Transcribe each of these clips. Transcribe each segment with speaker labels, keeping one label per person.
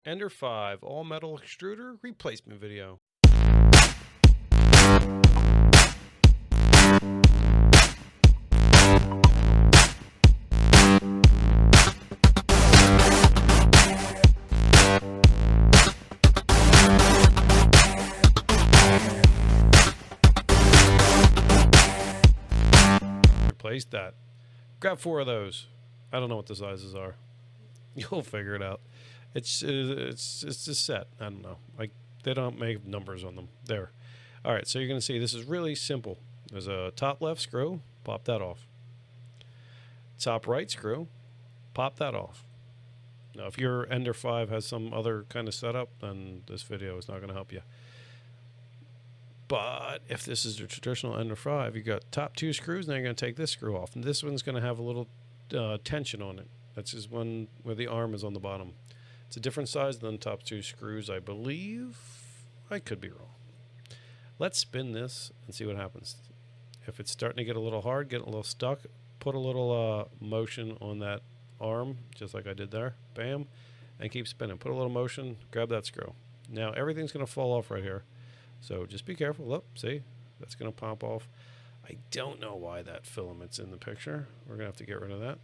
Speaker 1: Ender 5 all metal extruder replacement video. Replace that. Grab 4 of those. I don't know what the sizes are. You'll figure it out. It's a set. I don't know. Like, they don't make numbers on them. There. All right, so you're going to see this is really simple. There's a top left screw. Pop that off. Top right screw. Pop that off. Now, if your Ender 5 has some other kind of setup, then this video is not going to help you. But if this is the traditional Ender 5, you got top 2 screws, now you're going to take this screw off. And this one's going to have a little tension on it. That's just one where the arm is on the bottom. It's a different size than the top 2 screws, I believe. I could be wrong. Let's spin this and see what happens. If it's starting to get a little hard, get a little stuck, put a little motion on that arm, just like I did there. Bam. And keep spinning. Put a little motion, grab that screw. Now everything's going to fall off right here. So just be careful. Look, see? That's going to pop off. I don't know why that filament's in the picture. We're going to have to get rid of that.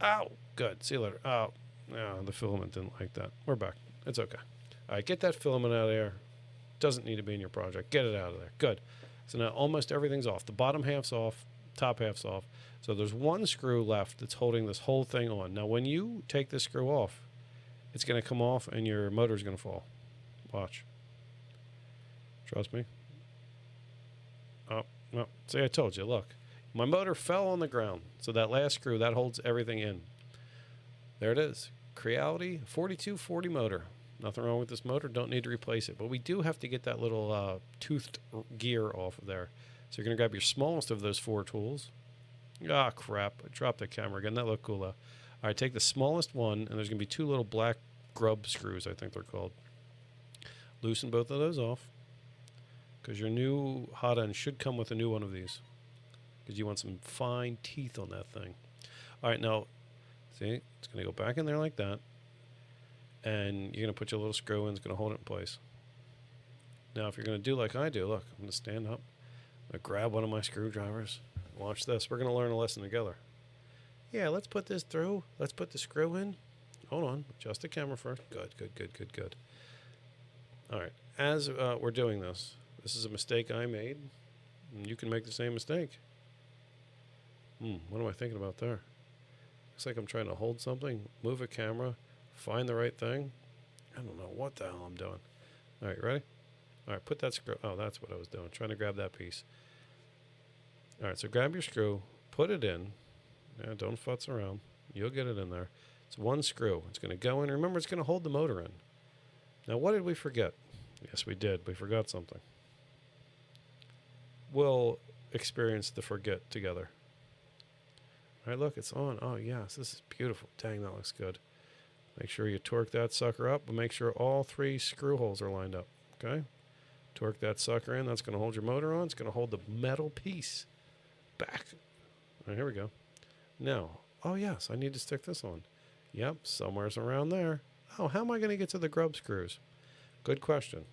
Speaker 1: Ow! Good. See you later. Oh, no, the filament didn't like that. We're back. It's okay. All right, get that filament out of there. Doesn't need to be in your project. Get it out of there. Good. So now almost everything's off. The bottom half's off. Top half's off. So there's one screw left that's holding this whole thing on. Now when you take this screw off, it's going to come off and your motor's going to fall. Watch. Trust me. Oh, no. See, I told you. Look. My motor fell on the ground. So that last screw, that holds everything in. There it is. Creality 4240 motor. Nothing wrong with this motor. Don't need to replace it. But we do have to get that little toothed gear off of there. So you're going to grab your smallest of those 4 tools. Ah, crap. I dropped the camera again. That looked cool, though. All right, take the smallest one, and there's going to be 2 little black grub screws, I think they're called. Loosen both of those off, because your new hot end should come with a new one of these, because you want some fine teeth on that thing. All right, now, see, it's going to go back in there like that, and you're going to put your little screw in. It's going to hold it in place. Now, if you're going to do like I do, look, I'm going to stand up. I'm going to grab one of my screwdrivers. Watch this. We're going to learn a lesson together. Yeah, let's put this through. Let's put the screw in. Hold on. Adjust the camera first. Good, good, good, good, good. All right. As we're doing this, this is a mistake I made. And you can make the same mistake. What am I thinking about there? Looks like I'm trying to hold something, move a camera, find the right thing. I don't know what the hell I'm doing. All right, ready? All right, put that screw. Oh, that's what I was doing, trying to grab that piece. All right, so grab your screw, put it in. Now, don't futz around. You'll get it in there. It's one screw. It's going to go in. Remember, it's going to hold the motor in. Now, what did we forget? Yes, we did. We forgot something. We'll experience the forget together. All right, look, it's on. Oh, yes, this is beautiful. Dang, that looks good. Make sure you torque that sucker up, but make sure all 3 screw holes are lined up, okay? Torque that sucker in. That's going to hold your motor on. It's going to hold the metal piece back. All right, here we go. Now, oh, yes, I need to stick this on. Yep, somewhere's around there. Oh, how am I going to get to the grub screws? Good question.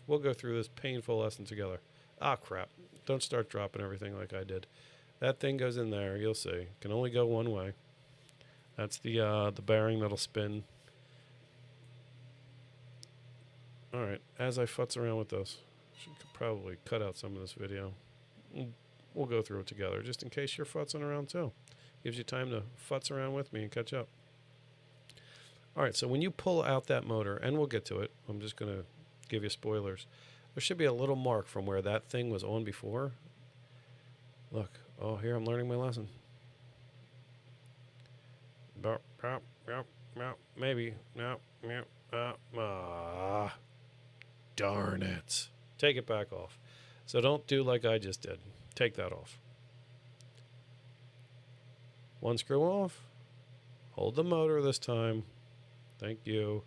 Speaker 1: We'll go through this painful lesson together. Ah, crap. Don't start dropping everything like I did. That thing goes in there. You'll see. It can only go one way. That's the bearing that'll spin. All right. As I futz around with this, I should probably cut out some of this video. We'll go through it together, just in case you're futzing around too. Gives you time to futz around with me and catch up. All right, so when you pull out that motor, and we'll get to it, I'm just going to give you spoilers. There should be a little mark from where that thing was on before. Look, oh, here I'm learning my lesson. Maybe. No. Darn it. Take it back off. So don't do like I just did. Take that off. One screw off. Hold the motor this time. Thank you.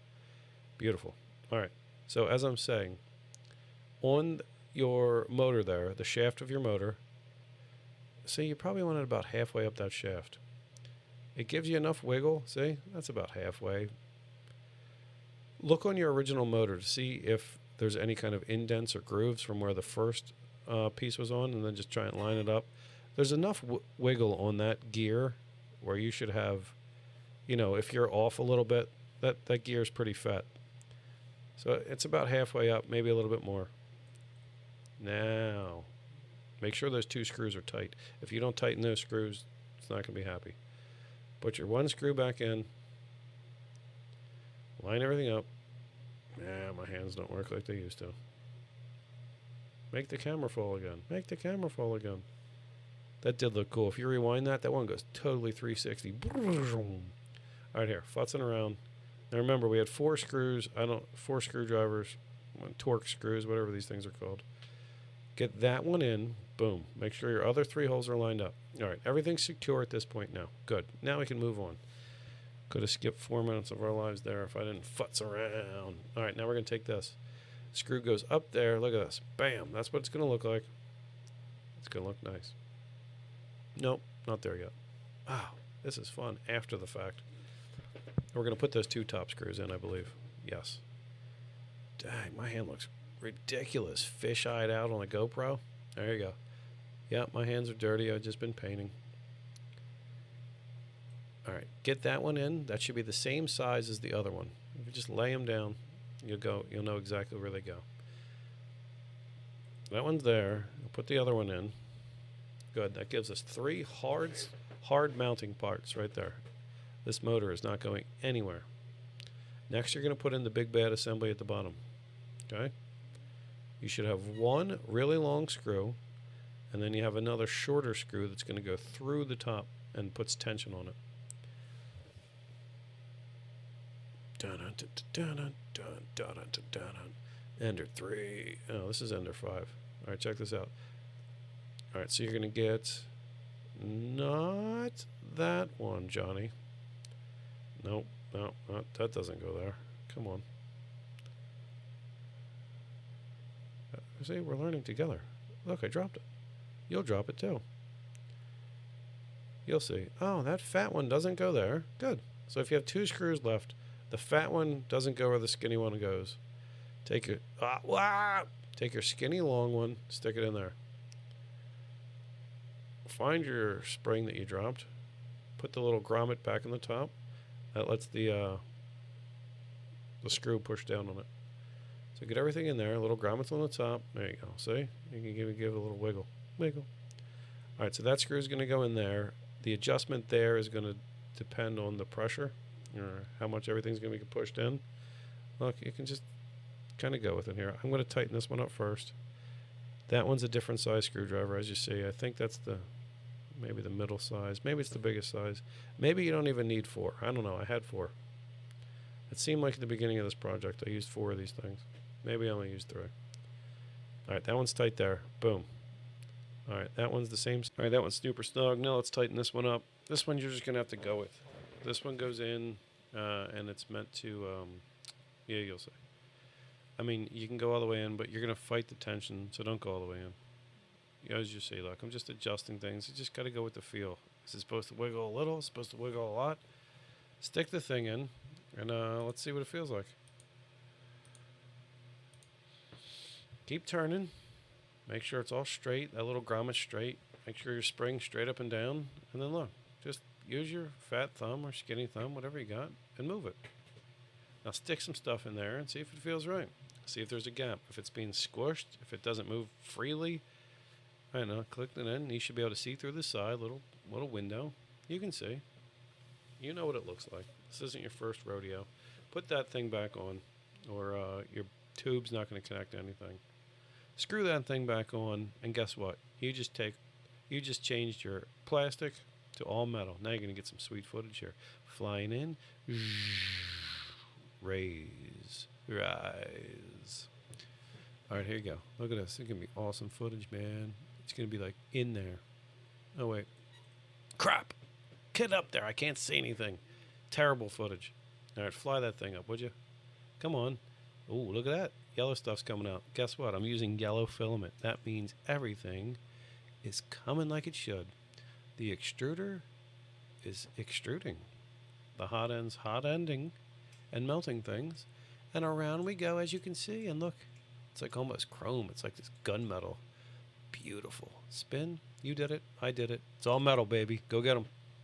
Speaker 1: Beautiful. All right. So as I'm saying, on your motor there, the shaft of your motor, see, you probably want it about halfway up that shaft. It gives you enough wiggle. See, that's about halfway. Look on your original motor to see if there's any kind of indents or grooves from where the first piece was on, and then just try and line it up. There's enough wiggle on that gear where you should have, you know, if you're off a little bit, that gear is pretty fat. So it's about halfway up, maybe a little bit more. Now, make sure those 2 screws are tight. If you don't tighten those screws, it's not going to be happy. Put your 1 screw back in. Line everything up. Nah, my hands don't work like they used to. Make the camera fall again. Make the camera fall again. That did look cool. If you rewind that, that one goes totally 360. All right, here, futzing around. Now remember, we had 4 screws. 4 screwdrivers, torque screws, whatever these things are called. Get that one in. Boom. Make sure your other 3 holes are lined up. All right, everything's secure at this point now. Good. Now we can move on. Could have skipped 4 minutes of our lives there if I didn't futz around. All right, now we're going to take this. Screw goes up there. Look at this. Bam. That's what it's going to look like. It's going to look nice. Nope, not there yet. Wow, this is fun after the fact. We're going to put those 2 top screws in, I believe. Yes. Dang, my hand looks ridiculous. Fish-eyed out on a GoPro. There you go. Yep, my hands are dirty. I've just been painting. All right, get that one in. That should be the same size as the other one. If you just lay them down, you'll know exactly where they go. That one's there. I'll put the other one in. Good. That gives us 3 hard mounting parts right there. This motor is not going anywhere. Next, you're going to put in the big bad assembly at the bottom. Okay? You should have 1 really long screw, and then you have another shorter screw that's going to go through the top and puts tension on it. Ender 3. Oh, this is Ender 5. All right, check this out. All right, so you're going to get not that one, Johnny. Nope, no, that doesn't go there. Come on. See, we're learning together. Look, I dropped it. You'll drop it too. You'll see. Oh, that fat one doesn't go there. Good. So if you have 2 screws left, the fat one doesn't go where the skinny one goes. Take your skinny long one, stick it in there. Find your spring that you dropped. Put the little grommet back in the top. That lets the screw push down on it. So get everything in there. Little grommets on the top. There you go. See? You can give it a little wiggle. Wiggle. All right, so that screw is going to go in there. The adjustment there is going to depend on the pressure, or how much everything's going to be pushed in. Look, you can just kind of go with it here. I'm going to tighten this one up first. That one's a different size screwdriver, as you see. I think that's maybe the middle size. Maybe it's the biggest size. Maybe you don't even need 4. I don't know. I had 4. It seemed like at the beginning of this project I used 4 of these things. Maybe I only used 3. All right, that one's tight there. Boom. All right, that one's the same. All right, that one's super snug. Now let's tighten this one up. This one you're just going to have to go with. This one goes in, and it's meant to, yeah, you'll see. I mean, you can go all the way in, but you're going to fight the tension, so don't go all the way in. As you see, look, I'm just adjusting things. You just got to go with the feel. Is it supposed to wiggle a little? Is it supposed to wiggle a lot? Stick the thing in, and let's see what it feels like. Keep turning. Make sure it's all straight. That little grommet's straight. Make sure your spring's straight up and down. And then look, just use your fat thumb or skinny thumb, whatever you got, and move it. Now stick some stuff in there and see if it feels right. See if there's a gap. If it's being squished, if it doesn't move freely, I don't know, click it in. You should be able to see through the side, little window. You can see. You know what it looks like. This isn't your first rodeo. Put that thing back on, or your tube's not going to connect to anything. Screw that thing back on, and guess what? You just changed your plastic to all metal. Now you're going to get some sweet footage here. Flying in, raise, rise. All right, here you go. Look at this. It's going to be awesome footage, man. It's going to be like in there. Oh, wait. Crap. Get up there. I can't see anything. Terrible footage. All right, fly that thing up, would you? Come on. Oh, look at that. Yellow stuff's coming out. Guess what? I'm using yellow filament. That means everything is coming like it should. The extruder is extruding. The hot end's hot ending and melting things. And around we go, as you can see. And look, it's like almost chrome. It's like this gunmetal. Beautiful. Spin. You did it. I did it. It's all metal, baby. Go get them.